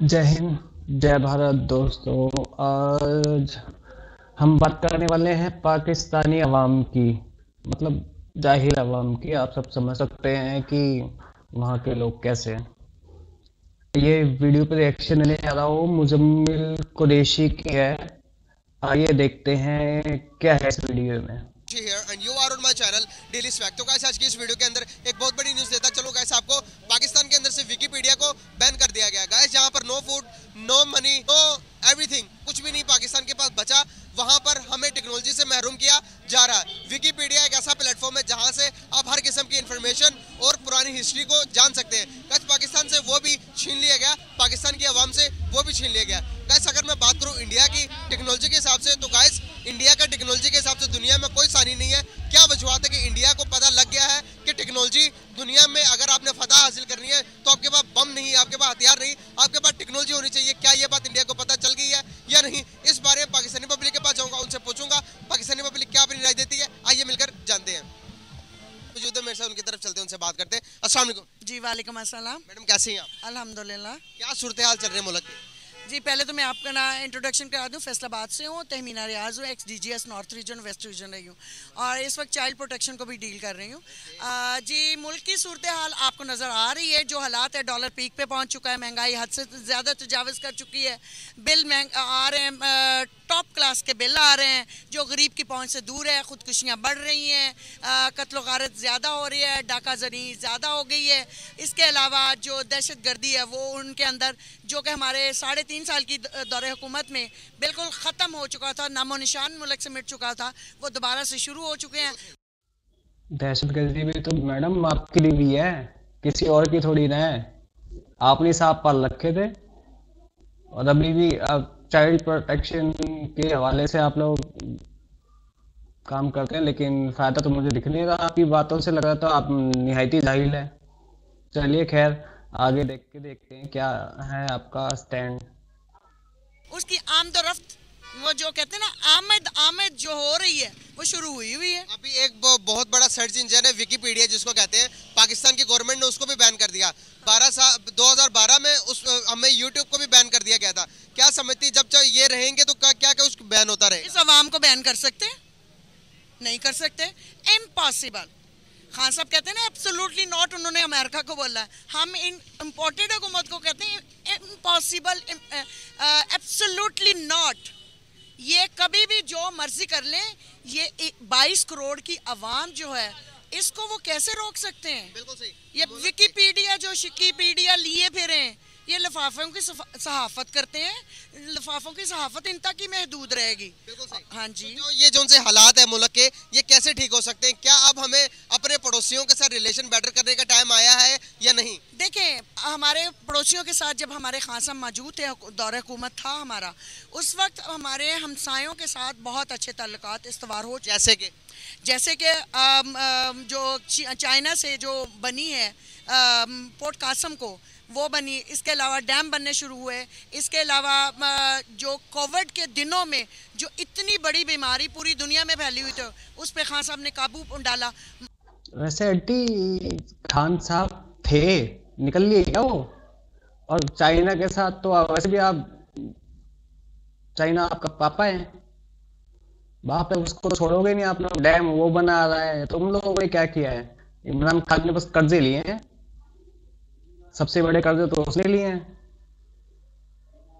जय हिंद, जय भारत दोस्तों। आज हम बात करने वाले हैं पाकिस्तानी अवाम की, मतलब जाहिल अवाम की। आप सब समझ सकते हैं कि वहाँ के लोग कैसे हैं। ये वीडियो पे रिएक्शन देने जा रहा हूँ, मुजम्मिल कुरैशी की है। आइए देखते हैं क्या है इस वीडियो में। here and you are on my channel daily swag. तो गाइस आज की इस वीडियो के अंदर एक बहुत बड़ी न्यूज़ देता चलो गाइस आपको। पाकिस्तान के अंदर से विकिपीडिया को बैन कर दिया गया गाइस। जहां पर no food, no money, no everything, कुछ भी नहीं पाकिस्तान के पास बचा, वहां पर हमें टेक्नोलॉजी से महरूम किया जा रहा है। विकिपीडिया एक ऐसा प्लेटफॉर्म है जहां से आप हर किस्म की इंफॉर्मेशन और पुरानी हिस्ट्री को जान सकते हैं। गाइस पाकिस्तान से वो भी छीन लिया गया, पाकिस्तान की आवाम से वो भी छीन लिया गया। गाइस अगर मैं बात करूं इंडिया की टेक्नोलॉजी के हिसाब से, तो गाइस इंडिया का टेक्नोलॉजी के हिसाब से दुनिया में कोई सानी नहीं है। क्या वजूहत है कि इंडिया को पता लग गया है कि टेक्नोलॉजी दुनिया में अगर आपने फतह हासिल करनी है तो आपके पास बम नहीं, आपके पास हथियार नहीं, आपके पास टेक्नोलॉजी होनी चाहिए। क्या ये बात इंडिया को पता चल गई है या नहीं? इस बारे में पाकिस्तानी पब्लिक के पास जाऊंगा, उनसे पूछूंगा पाकिस्तानी पब्लिक क्या अपनी राय देती है। आइए मिलकर जानते हैं। मौजूद है मेरे साथ, उनकी तरफ चलते हैं, उनसे बात करते हैं। अस्सलाम वालेकुम जी वालेकुम अस्सलाम। मैडम, कैसे हैं आप? अल्हम्दुलिल्लाह। क्या सूरत हाल चल रही है मुल्क की? जी पहले तो मैं आपका ना इंट्रोडक्शन करा दूं। फैसलाबाद से हूँ, तहमीना रियाज हूँ, x DGS north region west region रही हूँ और इस वक्त चाइल्ड प्रोटेक्शन को भी डील कर रही हूँ। जी मुल्क की सूरत हाल आपको नज़र आ रही है। जो हालात है, डॉलर पीक पे पहुँच चुका है, महंगाई हद से ज़्यादा तजावज़ कर चुकी है, बिल आ रहे हैं, टॉप क्लास के बिल आ रहे हैं जो गरीब की पहुँच से दूर है। ख़ुदकुशियाँ बढ़ रही हैं, कत्ल गारत ज़्यादा हो रही है, डाका जनी ज़्यादा हो गई है। इसके अलावा जो दहशत गर्दी है वो उनके अंदर, जो कि हमारे 3.5 साल की दौरे हुकूमत में बिल्कुल ख़त्म हो चुका था, नामो निशान मुल्क से मिट चुका था, वो दोबारा से शुरू हो चुके हैं। दहशतगर्दी भी तो मैडम आपके लिए भी है, किसी और की थोड़ी ना है। आपने सांप पाल रखे थे और अभी भी आप चाइल्ड प्रोटेक्शन के हवाले से आप लोग काम करते हैं, लेकिन फायदा तो मुझे दिख नहीं रहा। आपकी बातों से लग रहा तो आप निहायती जाहिल है। चलिए खैर, आगे देख के देखते हैं क्या है आपका स्टैंड। उसकी आमदोरफ्त, वो जो कहते हैं ना आमद आमद जो हो रही है वो शुरू हुई हुई है। अभी एक बहुत बड़ा सर्च इंजन है विकिपीडिया जिसको कहते हैं, पाकिस्तान की गवर्नमेंट ने उसको भी बैन कर दिया। 2012 में उस हमें यूट्यूब को भी बैन कर दिया गया था। क्या समझती जब ये रहेंगे तो क्या क्या कुछ बैन होता रहेगा? इस अवाम को बैन कर सकते हैं? नहीं कर सकते, इम्पॉसिबल। खान साहब कहते हैं ना एब्सोल्युटली नॉट, उन्होंने अमेरिका को बोला है। हम इन इम्पोर्टेड हुकूमत को कहते हैं इम्पॉसिबल, एब्सोल्युटली नॉट। ये कभी भी जो मर्जी कर लें, ये 22 करोड़ की आवाम जो है इसको वो कैसे रोक सकते हैं? बिल्कुल सही। ये विकिपीडिया जो शिकीपीडिया लिए फिरे, ये लिफाफों की सहाफत करते हैं, लिफाफों की सहाफत इन तक ही महदूद रहेगी। बिल्कुल सही। हाँ जी। तो ये जो उनसे हालात है मुल्क के, ये कैसे ठीक हो सकते हैं? क्या अब हमें अपने पड़ोसियों के साथ रिलेशन बेटर करने का टाइम आया है या नहीं? देखें, हमारे पड़ोसियों के साथ जब हमारे खान साहब मौजूद थे, दौरे हुकूमत था हमारा, उस वक्त हमारे हमसायों के साथ बहुत अच्छे ताल्लुकात इस्तवार हो। जैसे कि जो चाइना से जो बनी है पोर्ट कासम को, वो बनी। इसके अलावा डैम बनने शुरू हुए। इसके अलावा जो कोविड के दिनों में जो इतनी बड़ी बीमारी पूरी दुनिया में फैली हुई थी, उस पर खान साहब ने काबू डाला। वैसे आंटी, खान साहब थे, निकल लिए क्या वो? और चाइना के साथ तो वैसे भी आप, चाइना आपका पापा है, बाप है, उसको तो छोड़ोगे नहीं आप लोग। डैम वो बना रहा है, तुम लोगों ने क्या किया है? इमरान खान ने बस कर्जे लिए हैं, सबसे बड़े कर्जे तो उसने लिए हैं।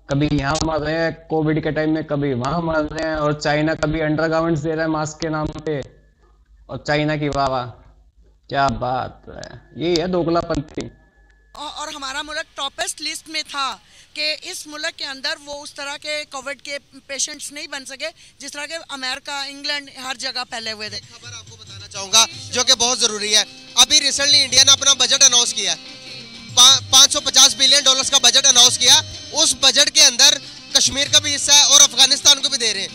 कभी यहाँ मार रहे हैं कोविड के टाइम में, कभी वहां मार रहे हैं, और चाइना कभी अंडरगारमेंट्स दे रहा है मास्क के नाम पे, और चाइना की वाह वाह। क्या बात है, ये है दोगलापंथी। और हमारा मुल्क टॉपेस्ट लिस्ट में था कि इस मुल्क के अंदर वो उस तरह के कोविड के पेशेंट्स नहीं बन सके जिस तरह के अमेरिका, इंग्लैंड, हर जगह फैले हुए थे। खबर आपको बताना चाहूंगा जो कि बहुत जरूरी है। अभी रिसेंटली इंडिया ने अपना बजट अनाउंस किया, 550 बिलियन डॉलर्स का बजट अनाउंस किया। उस बजट के अंदर कश्मीर का भी हिस्सा है और अफगानिस्तान को भी दे रहे हैं।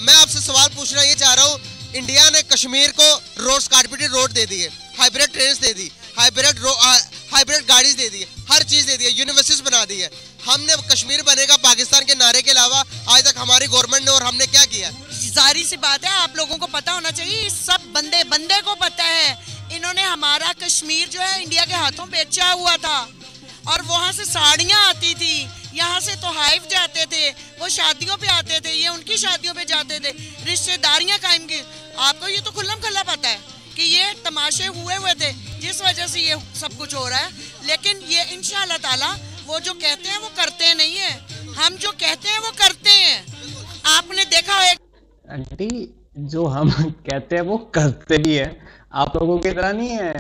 मैं आपसे सवाल पूछना ये चाह रहा हूँ, इंडिया ने कश्मीर को रोड, कारपेटेड रोड दे दिए, हाइब्रिड ट्रेन दे दी, हाइब्रिड गाड़ी दे दी, हर चीज दे दी है, यूनिवर्सिटीज बना दी है। हमने कश्मीर बनेगा पाकिस्तान के नारे के अलावा आज तक हमारी गवर्नमेंट ने और हमने क्या किया? जाहिर सी बात है, आप लोगों को पता होना चाहिए, सब बंदे को पता है। इन्होंने हमारा कश्मीर जो है इंडिया के हाथों बेचा हुआ था और वहाँ से साड़ियाँ आती थी, यहाँ वो शादियों पे आते थे, ये उनकी शादियों पे जाते थे, रिश्तेदारियां कायम की। आपको ये तो खुल्लम खल्ला पता है कि ये तमाशे हुए थे जिस वजह से ये सब कुछ हो रहा है। लेकिन ये इंशाअल्लाह ताला वो जो कहते हैं वो करते नहीं है, हम जो कहते हैं वो करते हैं। आपने देखा है आंटी, जो हम कहते हैं वो करते भी है। आप लोगों की तरह नहीं है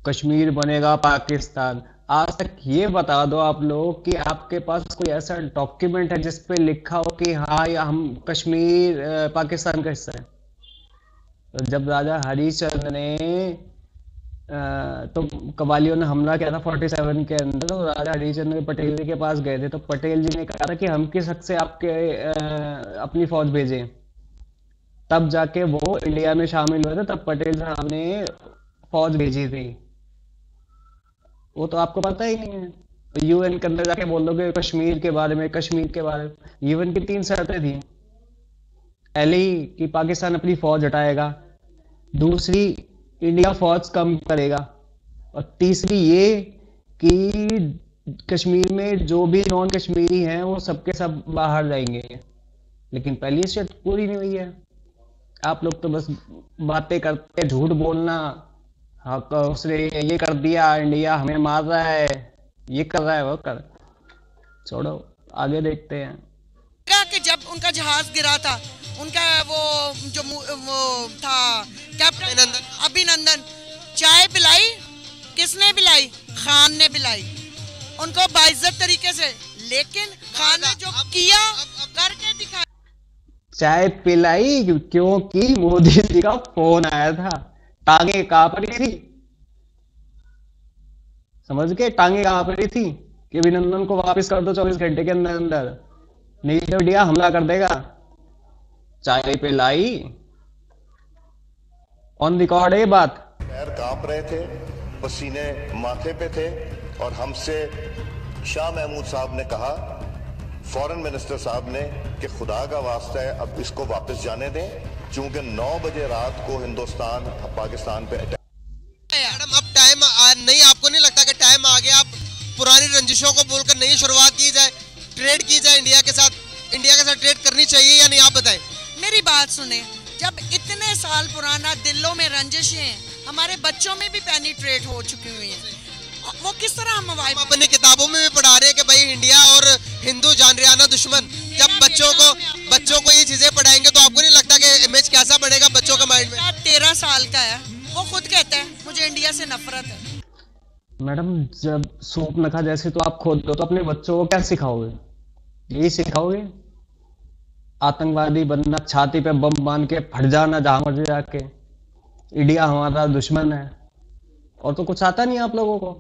कश्मीर बनेगा पाकिस्तान। आज तक ये बता दो आप लोग कि आपके पास कोई ऐसा डॉक्यूमेंट है जिस पे लिखा हो कि हाँ या हम कश्मीर पाकिस्तान का हिस्सा है। तो जब राजा हरिश्चंद्र ने तो कबालियों ने हमला किया था 47 के अंदर, तो राजा हरिश्चंद्र पटेल जी के पास गए थे, तो पटेल जी ने कहा था कि हम किस हक से आपके अपनी फौज भेजें। तब जाके वो इंडिया में शामिल हुए थे, तब पटेल साहब ने फौज भेजी थी। वो तो आपको पता ही नहीं है। यूएन के अंदर जाके बोल दोगे कश्मीर के बारे में, कश्मीर के बारे में। यूएन की 3 शर्तें थी। पहली कि पाकिस्तान अपनी फौज हटाएगा, दूसरी इंडिया फौज कम करेगा, और तीसरी ये कि कश्मीर में जो भी नॉन कश्मीरी हैं वो सबके सब बाहर जाएंगे। लेकिन पहली शर्त पूरी नहीं हुई है। आप लोग तो बस बातें करते, झूठ बोलना, हाँ उसने ये कर दिया, इंडिया हमें मार रहा है, ये कर रहा है, वो कर। छोड़ो, आगे देखते हैं। कि जब उनका जहाज गिरा था, उनका वो था कैप्टन अभिनंदन, चाय पिलाई किसने पिलाई? खान ने पिलाई उनको बाइज्जत तरीके से। लेकिन खान ने जो किया करके दिखाया। चाय पिलाई क्योंकि मोदी जी का फोन आया था। टांगे कांप रही थी, समझ के टांगे कांप रही थी कि अभिनंदन को वापस कर दो 24 घंटे के अंदर अंदर, नहीं तो इंडिया हमला कर देगा। चाय पिलाई, ऑन रिकॉर्ड है ये बात। पैर कांप रहे थे, पसीने माथे पे थे, और हमसे शाह महमूद साहब ने कहा, फॉरेन मिनिस्टर साहब ने, कि खुदा का वास्ता है अब इसको वापस जाने दें, क्योंकि 9 बजे रात को हिंदुस्तान पाकिस्तान पे अटैक। मैडम अब टाइम नहीं, आपको नहीं लगता कि टाइम आ गया अब पुरानी रंजिशों को बोलकर नई शुरुआत की जाए, ट्रेड की जाए इंडिया के साथ? इंडिया के साथ ट्रेड करनी चाहिए या नहीं, आप बताएं। मेरी बात सुने, जब इतने साल पुराना दिलों में रंजिशें हमारे बच्चों में भी पेनिट्रेट हो चुकी हुई हैं, वो किस तरह हम अपनी किताबों में भी पढ़ा रहे हैं कि भाई इंडिया और हिंदू जानरियाना दुश्मन। जब बच्चों को ये चीजें पढ़ाएंगे तो आपको नहीं लगता कि इमेज कैसा बनेगा बच्चों के माइंड में? 13 साल का है, वो खुद कहता है मुझे इंडिया से नफरत है। मैडम, जब सूप न खा जैसे तो आप खोद दो, तो अपने बच्चों को क्या सिखाओगे? यही सिखाओगे? आतंकवादी बनना, छाती पे बम बांध के फट जाना जहां मर्जी जाके, इंडिया हमारा दुश्मन है, और तो कुछ आता नहीं आप लोगों को।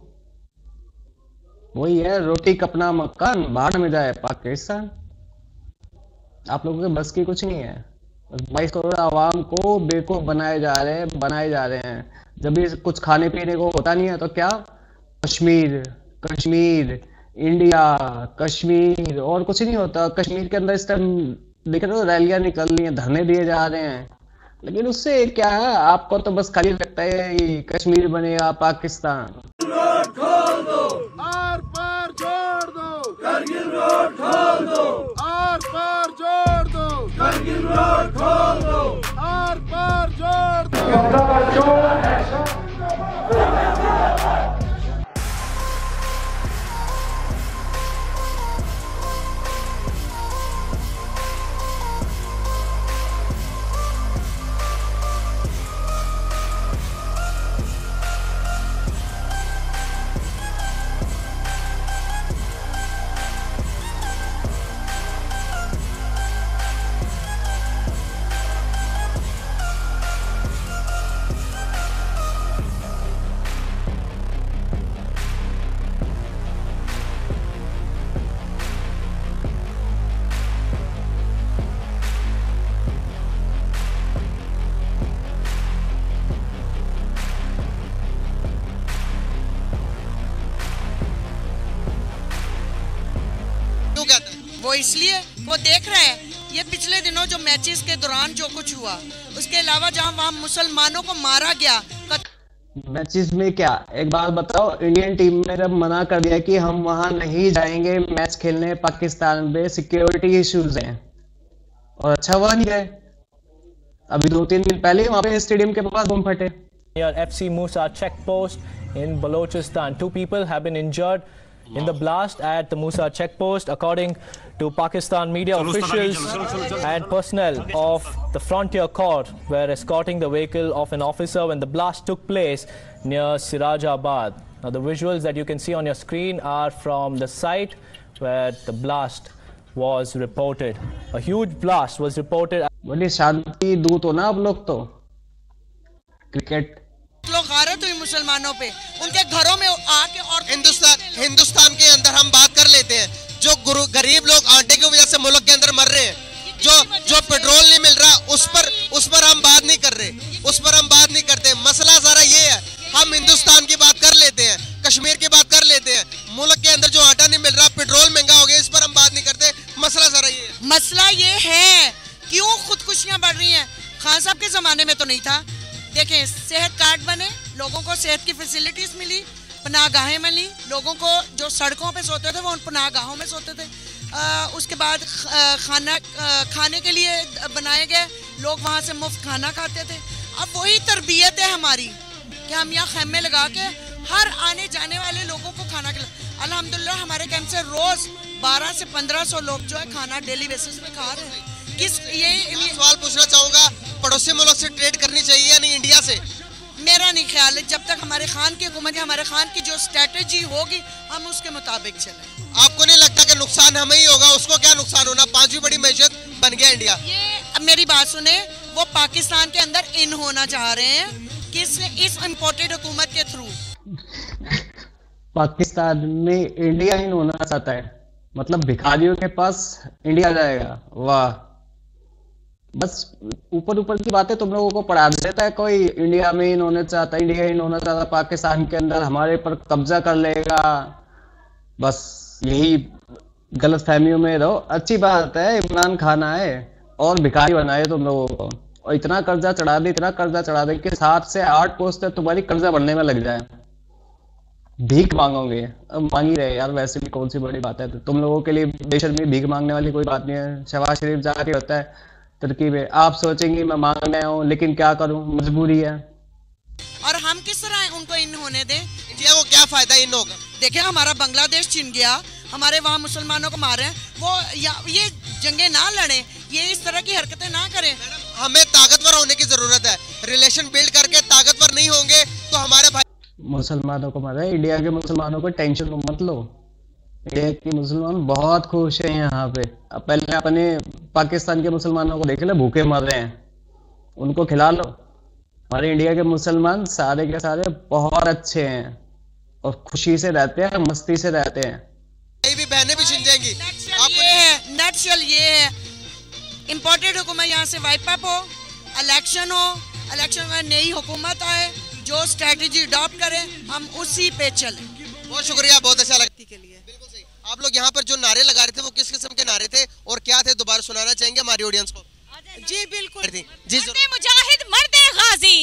वही है, रोटी कपना मकान, बाढ़ में जाए पाकिस्तान। आप लोगों के बस की कुछ नहीं है। 22 करोड़ आवाम को बेवकूफ बनाए जा रहे हैं। जब भी कुछ खाने पीने को होता नहीं है तो क्या, कश्मीर कश्मीर इंडिया कश्मीर, और कुछ नहीं होता। कश्मीर के अंदर इस टाइम देख रहे हो रैलियां निकल रही हैं, धरने दिए जा रहे हैं, लेकिन उससे क्या है? आपको तो बस खाली लगता है कि कश्मीर बनेगा पाकिस्तान। रोड खोल दो, आर पार जोड़ दो, करगिल रोड खोल दो, आर पार जोड़ दो, करगिल रोड खोल दो, आर पार जोड़ दो। वो इसलिए वो देख रहे हैं ये पिछले दिनों जो मैचेस के दौरान जो कुछ हुआ, उसके अलावा जहां वहां मुसलमानों को मारा गया। मैचेस में क्या, एक बात बताओ, इंडियन टीम ने जब मना कर दिया कि हम वहां नहीं जाएंगे मैच खेलने पाकिस्तान में, सिक्योरिटी इश्यूज हैं, और अच्छा हुआ नहीं गए। अभी 2-3 दिन पहले वहां पे स्टेडियम के पास बम फटे। Near FC Musa checkpost in Balochistan, 2 people have been injured in the blast at the Musa checkpost. According to Pakistan media, officials and personnel of the Frontier Corps were escorting the vehicle of an officer when the blast took place near Sirajabad. Now the visuals that you can see on your screen are from the site where the blast was reported. A huge blast was reported. बड़ी शांति दूत हो ना आप लोग तो। Cricket लोग गारत हुई मुसलमानों पे, उनके घरों में आके, और हिंदुस्तान के अंदर हम बात कर लेते हैं, जो गरीब लोग आटे की वजह से मुल्क के अंदर मर रहे हैं, जो पेट्रोल नहीं मिल रहा, उस पर हम बात नहीं कर रहे, उस पर हम बात नहीं करते। मसला सारा ये है, हम हिंदुस्तान की बात कर लेते हैं, कश्मीर की बात कर लेते हैं, मुल्क के अंदर जो आटा नहीं मिल रहा, पेट्रोल महंगा हो गया, इस पर हम बात नहीं करते। मसला सारा ये है। मसला ये है क्यों खुदकुशियां बढ़ रही हैं। खान साहब के जमाने में तो नहीं था। देखें, सेहत कार्ड बने, लोगों को सेहत की फैसिलिटीज मिली, पनाहगाहें मिली, लोगों को जो सड़कों पे सोते थे वो उन पनाहगाहों में सोते थे। उसके बाद खाने के लिए बनाए गए, लोग वहाँ से मुफ्त खाना खाते थे। अब वही तरबियत है हमारी कि हम यहाँ खैमे लगा के हर आने जाने वाले लोगों को खाना खिला। अल्हम्दुलिल्लाह हमारे कैंप से रोज 1200 से 1500 लोग जो है खाना डेली बेसिस पे खा रहे हैं। ये सवाल पूछना चाहूंगा, पड़ोसी मुल्क से ट्रेड करनी चाहिए या नहीं इंडिया से? मेरा नहीं ख्याल है, जब तक हमारे खान की हुकूमत, हमारे खान की जो स्ट्रेटेजी होगी हम उसके मुताबिक चलें। आपको नहीं लगता कि नुकसान हमें ही होगा? उसको क्या नुकसान होना, 5वीं बड़ी मैशत बन गया इंडिया। ये मेरी बात सुने, वो पाकिस्तान के अंदर इन होना चाह रहे हैं इस इम्पोर्टेड हुकूमत के थ्रू। पाकिस्तान में इंडिया इन होना चाहता है, मतलब भिखारियों के पास इंडिया जाएगा। वाह, बस ऊपर ऊपर की बातें तुम लोगों को पढ़ा देता है कोई। इंडिया में इन होना चाहता, इंडिया इन होना चाहता, पाकिस्तान के अंदर हमारे पर कब्जा कर लेगा। बस यही गलत फहमियों में रहो। अच्छी बात है, इमरान खान आए और भिखारी बनाए तुम लोगों को, और इतना कर्जा चढ़ा दे, इतना कर्जा चढ़ा दे कि 7 से 8 पोस्टें तुम्हारी कर्जा भरने में लग जाए। भीख मांगोगे, अब मांग ही रहे यार, वैसे भी कौन सी बड़ी बात है। तुम लोगों के लिए बेशर्मी भीख मांगने वाली कोई बात नहीं है। शहबाज शरीफ जाके होता है तरकीब है, आप सोचेंगे मैं मांगने आया हूँ, लेकिन क्या करूँ, मजबूरी है। और हम किस तरह उनको इन होने दें? इंडिया को क्या फायदा इन होगा? देखिए, हमारा बांग्लादेश छिन गया, हमारे वहाँ मुसलमानों को मारे, वो ये जंगे ना लड़े, ये इस तरह की हरकतें ना करें। हमें ताकतवर होने की जरूरत है। रिलेशन बिल्ड करके ताकतवर नहीं होंगे तो हमारे भाई मुसलमानों को मारे। इंडिया के मुसलमानों को टेंशन मत लो, इंडिया के मुसलमान बहुत खुश हैं यहाँ पे। अब पहले अपने पाकिस्तान के मुसलमानों को देख ले, भूखे मर रहे हैं, उनको खिला लो। हमारे इंडिया के मुसलमान सारे के सारे बहुत अच्छे हैं और खुशी से रहते हैं, मस्ती से रहते हैं। भी बहनें भी छिन जाएंगी। नटशल ये है, इम्पोर्टेड हुकूमत यहाँ से वाइप अप हो, इलेक्शन हो, इलेक्शन में नई हुकूमत आए, जो स्ट्रेटेजी अडॉप्ट करे, हम उसी पे चलें। बहुत शुक्रिया, बहुत अच्छा लगा के लिए। बिल्कुल सही। आप लोग यहाँ पर जो नारे लगा रहे थे वो किस किस्म के नारे थे और क्या थे, दोबारा सुनाना चाहेंगे हमारी ऑडियंस को? जी बिल्कुल जी, मर्दे मुजाहिद मर्दे गाजी,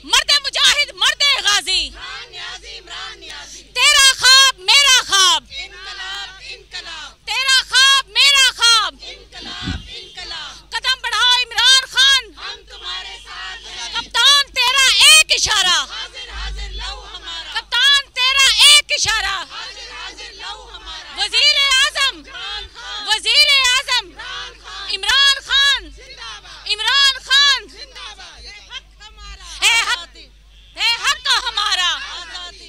मर्दे मुजाहिद मर्दे गाजी, तेरा ख्वाब मेरा ख्वाब, तेरा ख्वाब मेरा ख्वाब, कदम बढ़ाओ इमरान खान, कप्तान तेरा एक इशारा, कप्तान तेरा एक इशारा, वजीर आजम, वजीर आजम इमरान खान, इमरान खान, है हक हमारा,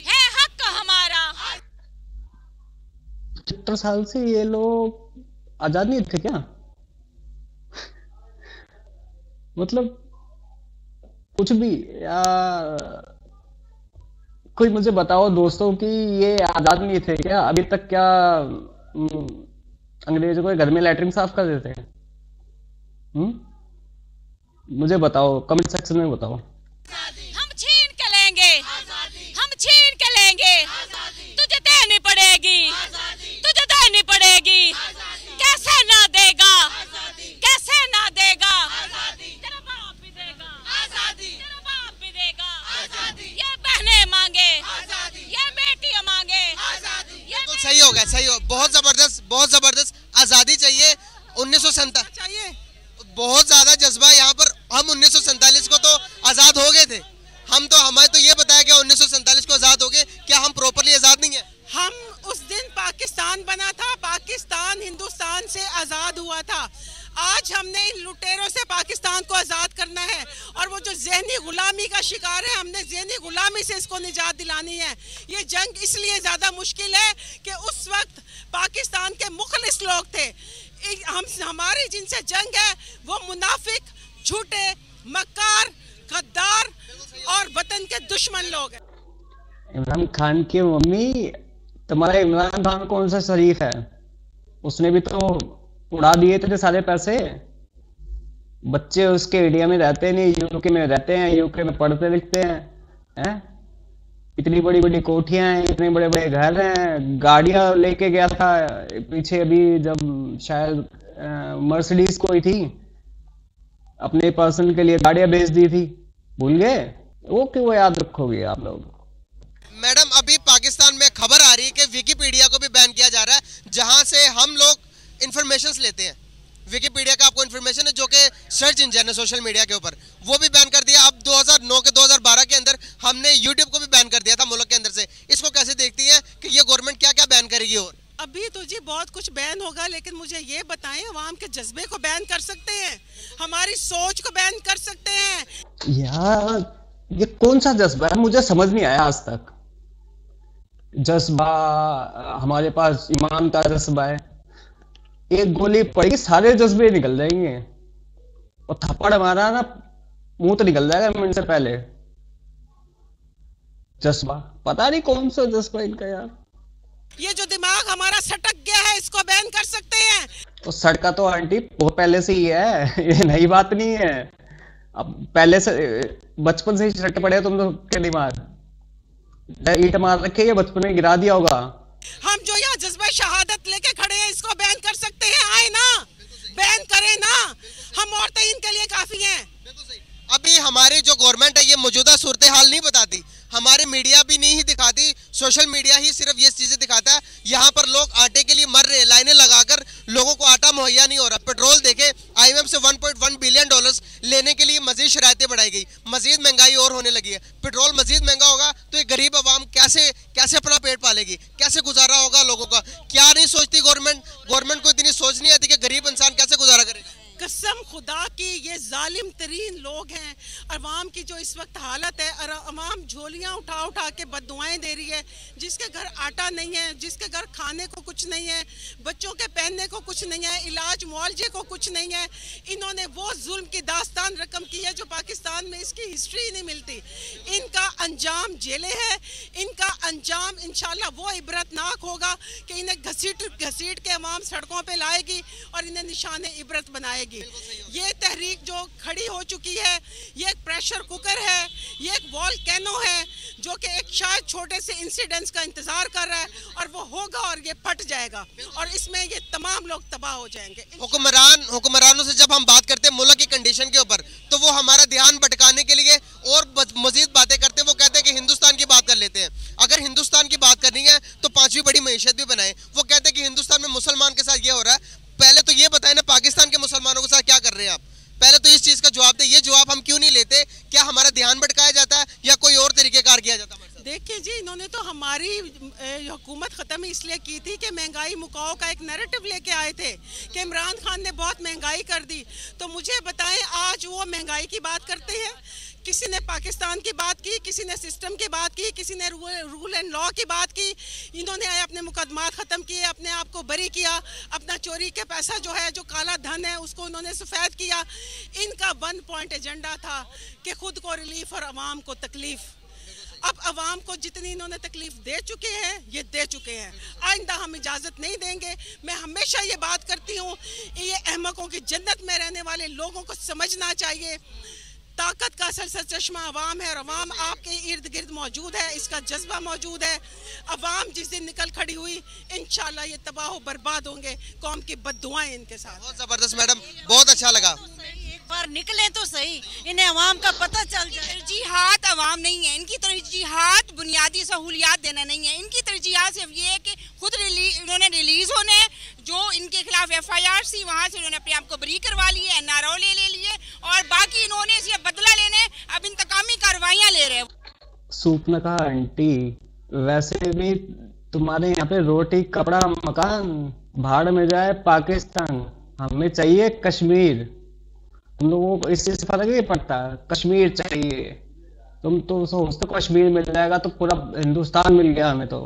है हक हमारा। 70 साल से ये लोग आजाद नहीं थे क्या? मतलब कुछ भी यार, कोई मुझे बताओ दोस्तों कि ये आजाद नहीं थे क्या? अभी तक क्या अंग्रेजों को घर में लैट्रिन साफ कर देते हैं? मुझे बताओ, कमेंट सेक्शन में बताओ। हम छीन के लेंगे, हम छीन के लेंगे, तुझे देनी पड़ेगी, तुझे देनी पड़ेगी। कैसे ना देगा, कैसे ना देगा, तेरा बाप भी देगा, तेरा बाप भी देगा। बहुत जबरदस्त आज़ादी चाहिए। 1947 चाहिए, बहुत ज़्यादा जज्बा यहाँ पर। हम 1947 को तो आज़ाद हो गए थे, हमें तो ये बताया गया 1947 को आज़ाद हो गए, क्या हम प्रॉपरली आज़ाद नहीं है? हम उस दिन पाकिस्तान बना था, पाकिस्तान हिंदुस्तान से आज़ाद हुआ था। आज हमने इन लुटेरों से पाकिस्तान को आज़ाद करना है और वो जो ज़हनी गुलामी का शिकार है, हमने ज़हनी गुलामी से इसको निजात दिलानी है। ये जंग इसलिए ज़्यादा मुश्किल है कि उस वक्त पाकिस्तान के मुखलिस लोग थे। हमारी जिनसे जंग है वो मुनाफिक, झूठे, मक्कार, गद्दार और वतन के दुश्मन लोग हैं। इमरान खान की मम्मी, तुम्हारा इमरान खान कौन सा शरीफ है? उसने भी तो उड़ा दिए थे सारे पैसे। बच्चे उसके इंडिया में रहते नहीं, यूके में रहते हैं, यूके में पढ़ते लिखते हैं। इतनी बड़ी बड़ी कोठियां हैं, इतने बड़े बड़े घर हैं, गाड़ियां लेके गया था पीछे अभी, जब शायद मर्सिडीज कोई थी, अपने पर्सन के लिए गाड़ियां बेच दी थी। भूल गए? वो क्यों याद रखोगे आप लोग? मैडम, अभी पाकिस्तान में खबर आ रही है कि विकिपीडिया को भी बैन किया जा रहा है, जहां से हम लोग इंफॉर्मेशंस लेते हैं। विकिपीडिया का आपको इन्फॉर्मेशन है जो कि सर्च इंजन है सोशल मीडिया के ऊपर, वो भी बैन कर दिया। अब 2009 के 2012 के अंदर हमने यूट्यूब को भी बैन कर दिया था मुल्क के अंदर से। इसको कैसे देखती हैं कि ये गवर्नमेंट क्या क्या बैन करेगी? और अभी तो जी बहुत कुछ बैन होगा, लेकिन मुझे ये बताएं, अवाम के जज्बे को बैन कर सकते हैं, हमारी सोच को बैन कर सकते हैं? यार ये कौन सा जज्बा है, मुझे समझ नहीं आया आज तक। जज्बा, हमारे पास ईमान का जज्बा है। एक गोली पड़ेगी सारे जज्बे निकल जाएंगे, और थप्पड़ मारा ना मुंह तो निकल जाएगा मिनट से पहले। जज्बा, पता नहीं कौन सा जज्बा इनका यार। ये जो दिमाग हमारा सटक गया है, इसको बैन कर सकते हैं। तो सड़का तो आंटी वो पहले से ही है, ये नई बात नहीं है। अब पहले से बचपन से ही सट पड़े तुम लोग के दिमाग। ईंट मार रखे, ये बचपन में गिरा दिया होगा। हम जो यहाँ जज्बा शहादत लेके खड़े हैं, इसको बैन कर सकते हैं। आए ना, बैन करें ना, हम औरतें इनके लिए काफी हैं। अभी हमारी जो गवर्नमेंट है ये मौजूदा सूरत हाल नहीं बताती, हमारे मीडिया भी नहीं ही दिखाती, सोशल मीडिया ही सिर्फ ये चीजें दिखाता है। यहाँ पर लोग आटे के लिए मर रहे हैं, लाइनें लगाकर, लोगों को आटा मुहैया नहीं हो रहा। पेट्रोल देखे, IMF से $1.1 बिलियन लेने के लिए मजीद शरायतें बढ़ाई गई, मजीद महंगाई और होने लगी है। पेट्रोल मजीद महंगा होगा तो ये गरीब आवाम कैसे अपना पेट पालेगी, कैसे गुजारा होगा लोगों का? क्या नहीं सोचती गवर्नमेंट को इतनी सोच नहीं आती कि गरीब इंसान कैसे गुजारा करेगा? कसम खुदा की, ये जालिम तरीन लोग हैं। अवाम की जो इस वक्त हालत है, और अवाम झोलियाँ उठा उठा के बददुआएं दे रही है। जिसके घर आटा नहीं है, जिसके घर खाने को कुछ नहीं है, बच्चों के पहनने को कुछ नहीं है, इलाज मुआवजे को कुछ नहीं है, इन्होंने वो जुल्म की दास्तान रकम की है जो पाकिस्तान में इसकी हिस्ट्री ही नहीं मिलती। इनका अंजाम जेलें है, इनका अंजाम इंशाल्लाह वो इबरतनाक होगा कि इन्हें घसीट के अवाम सड़कों पर लाएगी और इन्हें निशाने इबरत बनाएगी। ये तहरीक जो खड़ी हो चुकी है, ये एक प्रेशर कुकर है, ये एक वॉल्केनो है जो कि एक शायद छोटे से इंसिडेंट्स का इंतजार कर रहा है, और वो होगा और ये फट जाएगा, और इसमें ये तमाम लोग तबाह हो जाएंगे। हुक्मरानों से जब हम बात करते हैं मुल्क की कंडीशन के ऊपर, तो वो हमारा ध्यान भटकाने के लिए और मजीद बातें करते हैं। वो कहते हैं कि हिंदुस्तान की बात कर लेते हैं। अगर हिंदुस्तान की बात करनी है तो 5वीं बड़ी मईशत भी बनाए। वो कहते हैं कि हिंदुस्तान में मुसलमान के साथ ये हो रहा है। पहले तो ये बताएं ना, पाकिस्तान के मुसलमानों के साथ क्या कर रहे हैं आप? पहले तो इस चीज का जवाब दे। ये जवाब हम क्यों नहीं लेते? क्या हमारा ध्यान भटकाया जाता है या कोई और तरीकेकार किया जाता है? देखिए जी, इन्होंने तो हमारी हुकूमत ख़त्म इसलिए की थी कि महंगाई मुकाओ का एक नैरेटिव लेके आए थे कि इमरान खान ने बहुत महंगाई कर दी। तो मुझे बताएं, आज वो महंगाई की बात करते हैं? किसी ने पाकिस्तान की बात की, किसी ने सिस्टम की बात की, किसी ने रूल एंड लॉ की बात की। इन्होंने अपने मुकदमात ख़त्म किए, अपने आप को बरी किया, अपना चोरी के पैसा जो है, जो काला धन है, उसको उन्होंने सफ़ेद किया। इनका 1 पॉइंट एजेंडा था कि खुद को रिलीफ और अवाम को तकलीफ। अब अवाम को जितनी इन्होंने तकलीफ दे चुके हैं, ये दे चुके हैं। आइंदा हम इजाज़त नहीं देंगे। मैं हमेशा ये बात करती हूँ, ये अहमकों की जन्नत में रहने वाले लोगों को समझना चाहिए, ताकत का असल चश्मा अवाम है, और अवाम आपके इर्द गिर्द मौजूद है, इसका जज्बा मौजूद है। अवाम जिस दिन निकल खड़ी हुई, इंशाल्लाह ये तबाह बर्बाद होंगे। कौम की बद्दुआएं इनके साथ। बहुत ज़बरदस्त मैडम, बहुत अच्छा लगा। एक पर निकले तो सही, इन्हें अवाम का पता चल जाए। तरजीहात अवाम नहीं है, इनकी तरजीहात बुनियादी सहूलियात देना नहीं है। इनकी तरजीहात सिर्फ ये है कि खुद इन्होंने रिलीज होने, जो इनके खिलाफ FIR थी वहाँ से उन्होंने अपने आप को बरी करवा लिए, NRO ले लिए, और बाकी इन्होंने इसे बदला लेने अब इंतकामी कार्रवाइयाँ ले रहे हैं। सूप ने कहा आंटी, वैसे भी तुम्हारे यहाँ पे रोटी कपड़ा मकान भाड़ में जाए पाकिस्तान, हमें चाहिए कश्मीर। तुम लोगों को इससे फर्क नहीं पड़ता, कश्मीर चाहिए। तुम तो सोचते कश्मीर मिल जाएगा तो पूरा हिंदुस्तान मिल गया, हमें तो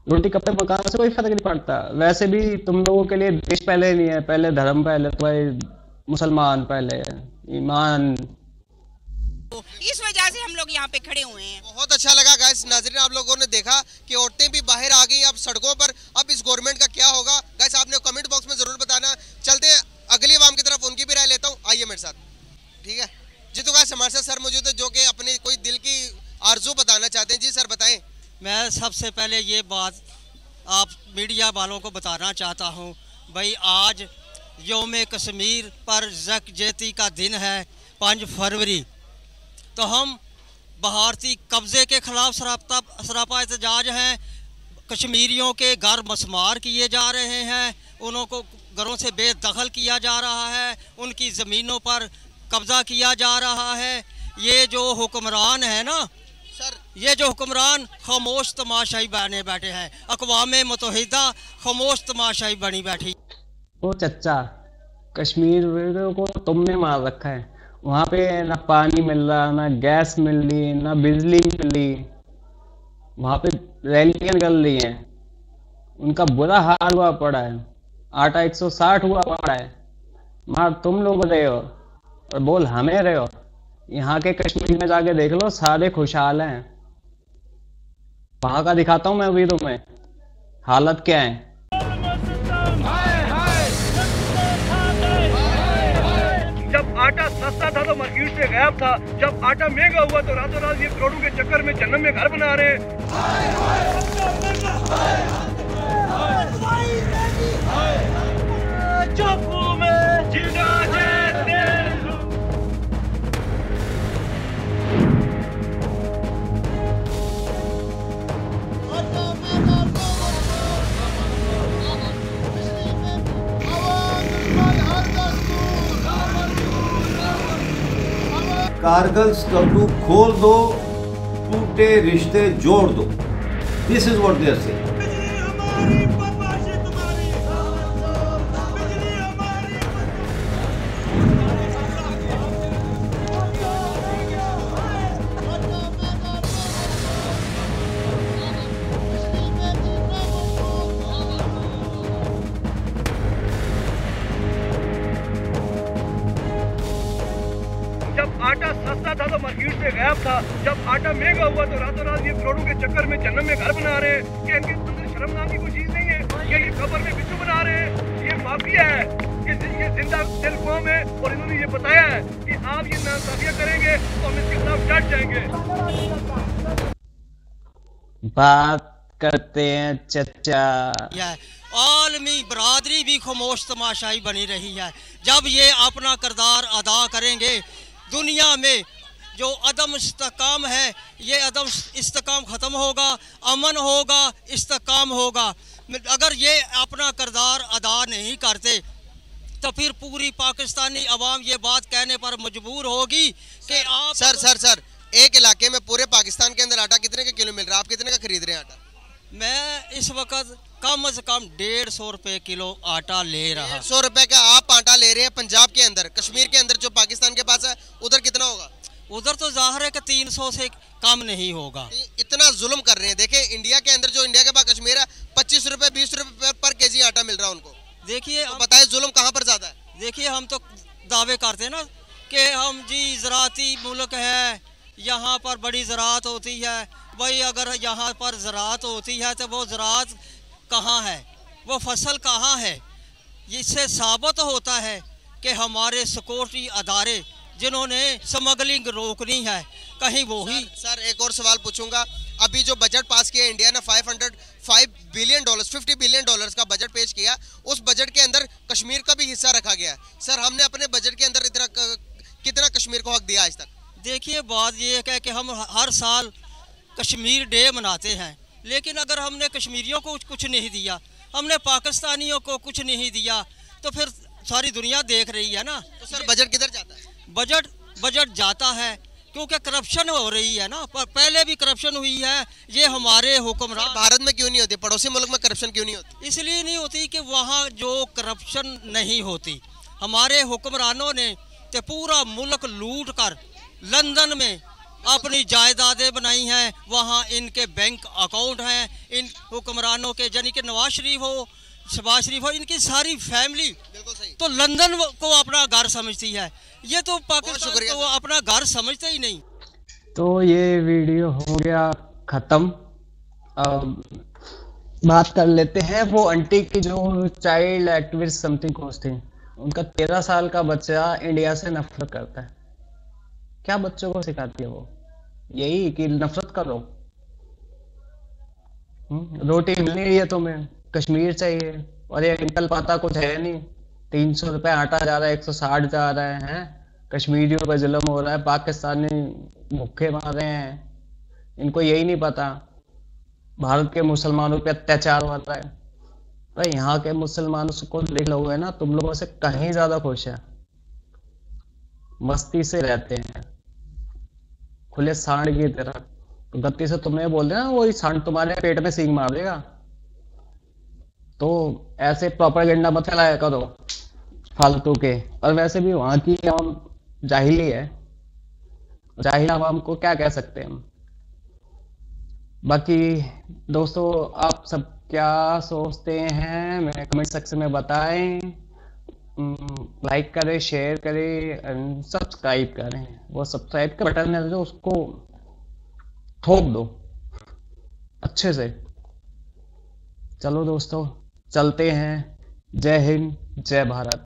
रोटी कपड़े मकान से कोई फर्क नहीं पड़ता। वैसे भी तुम लोगों के लिए देश पहले नहीं है, पहले धर्म पहले, तो भाई मुसलमान पहले, ईमान। इस वजह से हम लोग यहाँ पे खड़े हुए हैं। बहुत अच्छा लगा गाइस, नाज़रीन आप लोगों ने देखा कि औरतें भी बाहर आ गई अब सड़कों पर। अब इस गवर्नमेंट का क्या होगा गाइस, आपने कमेंट बॉक्स में जरूर बताना। चलते हैं अगली अवाम की तरफ, उनकी भी राय लेता हूँ, आइए मेरे साथ। ठीक है जी, तो गाइस हमारे साथ सर मौजूद है जो कि अपनी कोई दिल की आरजू बताना चाहते हैं। जी सर बताएं। मैं सबसे पहले ये बात आप मीडिया वालों को बताना चाहता हूँ, भाई आज यौम कश्मीर पर यकजहती का दिन है 5 फरवरी, तो हम भारतीय कब्ज़े के खिलाफ सरापा एहतजाज हैं। कश्मीरियों के घर मसमार किए जा रहे हैं, उनको घरों से बेदखल किया जा रहा है, उनकी ज़मीनों पर कब्ज़ा किया जा रहा है। ये जो हुक्मरान है ना सर, ये जो हुक्मरान खामोश तमाशाई बने बैठे हैं, अक़वाम मुत्तहिदा खामोश तमाशाई बनी बैठी। ओ चच्चा, कश्मीर को तुमने मार रखा है। वहाँ पे ना पानी मिल रहा, ना गैस मिल रही, ना बिजली मिल रही। वहाँ पे रैलियां निकल रही हैं, उनका बुरा हाल हुआ पड़ा है। आटा 160 हुआ पड़ा है। मार तुम लोग रहे हो और बोल हमें रहे हो। यहाँ के कश्मीर में जाके देख लो, सारे खुशहाल हैं। वहाँ का दिखाता हूँ मैं अभी तुम्हें हालत क्या है। जब आटा सस्ता था तो मार्केट से गायब था, जब आटा महंगा हुआ तो रातों रात ये करोड़ों के चक्कर में जन्नत में घर बना रहे हैं। कारगिल स्टैट्यू खोल दो, टूटे रिश्ते जोड़ दो। This is what they are saying. जब आटा सस्ता था तो मार्केट से गायब था, जब आटा महंगा हुआ तो रातों रात ये करोड़ों के चक्कर में जन्नत में घर बना रहे हैं। कि इनके अंदर शर्म नाम की कोई चीज नहीं है। ये खबर में बिच्छू बना रहे हैं, ये माफिया है, ये जिंदा दिल कौम है। और इन्होंने ये बताया है कि आप ये नाइंसाफियां करेंगे तो हम इसके खिलाफ डट जाएंगे। बात करते हैं चच्चा। आलमी बरादरी भी खामोश तमाशाई बनी रही है। जब ये अपना किरदार अदा करेंगे, दुनिया में जो अदम इस्तेकाम है, ये अदम इस्तेकाम ख़त्म होगा, अमन होगा, इस्तेकाम होगा। अगर ये अपना किरदार अदा नहीं करते तो फिर पूरी पाकिस्तानी अवाम ये बात कहने पर मजबूर होगी कि आप सर एक इलाके में पूरे पाकिस्तान के अंदर आटा कितने का किलो मिल रहा है? आप कितने का खरीद रहे हैं आटा? मैं इस वक्त कम से कम 150 रुपए किलो आटा ले रहा। 150 रुपए का आप आटा ले रहे हैं पंजाब के अंदर। कश्मीर के अंदर जो पाकिस्तान के पास है उधर कितना होगा? उधर तो जाहिर है कि 300 से कम नहीं होगा। इतना जुल्म कर रहे हैं। देखे इंडिया के अंदर, जो इंडिया के पास कश्मीर है, 25 रुपए 20 रुपए पर केजी आटा मिल रहा है उनको। देखिए तो बताइए जुल्म कहाँ पर ज्यादा है? देखिए हम तो दावे करते हैं ना कि हम जी ज़राती मुल्क है, यहाँ पर बड़ी ज़रात होती है। भाई अगर यहाँ पर ज़रात होती है तो वो ज़रात कहाँ है, वो फसल कहाँ है? इससे साबित होता है कि हमारे सिक्योरिटी अदारे जिन्होंने स्मगलिंग रोकनी है, कहीं वो ही। सर एक और सवाल पूछूंगा। अभी जो बजट पास किया इंडिया ने, $5 बिलियन $50 बिलियन का बजट पेश किया, उस बजट के अंदर कश्मीर का भी हिस्सा रखा गया है। सर, हमने अपने बजट के अंदर इतना कितना कश्मीर को हक दिया आज तक? देखिए, बात ये है कि हम हर साल कश्मीर डे मनाते हैं, लेकिन अगर हमने कश्मीरियों को कुछ नहीं दिया, हमने पाकिस्तानियों को कुछ नहीं दिया, तो फिर सारी दुनिया देख रही है ना। तो सर बजट किधर जाता है? बजट जाता है क्योंकि करप्शन हो रही है ना। पहले भी करप्शन हुई है, ये हमारे हुक्मरान। भारत में क्यों नहीं होती? पड़ोसी मुल्क में करप्शन क्यों नहीं होती? इसलिए नहीं होती कि वहाँ जो करप्शन नहीं होती। हमारे हुक्मरानों ने तो पूरा मुल्क लूट कर लंदन में अपनी जायदादें बनाई हैं, वहाँ इनके बैंक अकाउंट हैं इन हुक्मरानों के, यानी कि नवाज शरीफ हो, शहबाज शरीफ हो, इनकी सारी फैमिली तो लंदन को अपना घर समझती है। ये तो पाकिस्तान को अपना घर समझते ही नहीं। तो ये वीडियो हो गया खत्म। बात कर लेते हैं वो आंटी की जो चाइल्ड एक्टिविस्ट समथिंग कोच थी। उनका 13 साल का बच्चा इंडिया से नफरत करता है। क्या बच्चों को सिखाती है वो? यही कि नफरत करो। रोटी मिल नहीं रही है तुम्हें, कश्मीर चाहिए, और ये अंकल पता कुछ है नहीं। 300 रुपए आटा जा रहा है, 160 जा रहा है। कश्मीरियों पर जुल्म हो रहा है, पाकिस्तानी भूखे मार रहे हैं। इनको यही नहीं पता भारत के मुसलमानों पे अत्याचार हो रहा है। तो यहाँ के मुसलमानों को देख लोगे ना, तुम लोगों से कहीं ज्यादा खुश है, मस्ती से रहते हैं, खुले सांड की तरह। तो गलती से तुमने बोल दिया ना, वही सांड तुम्हारे पेट में सींग मार देगा। तो ऐसे प्रोपेगेंडा मत फैलाया करो फालतू के। और वैसे भी वहां की आवाम जाहिली है, जाहिल आवाम को क्या कह सकते हैं हम। बाकी दोस्तों, आप सब क्या सोचते हैं मेरे कमेंट सेक्शन में बताएं। लाइक करें, शेयर करें, सब्सक्राइब करें। वो सब्सक्राइब का बटन है जो, उसको ठोक दो अच्छे से। चलो दोस्तों, चलते हैं। जय हिंद, जय भारत।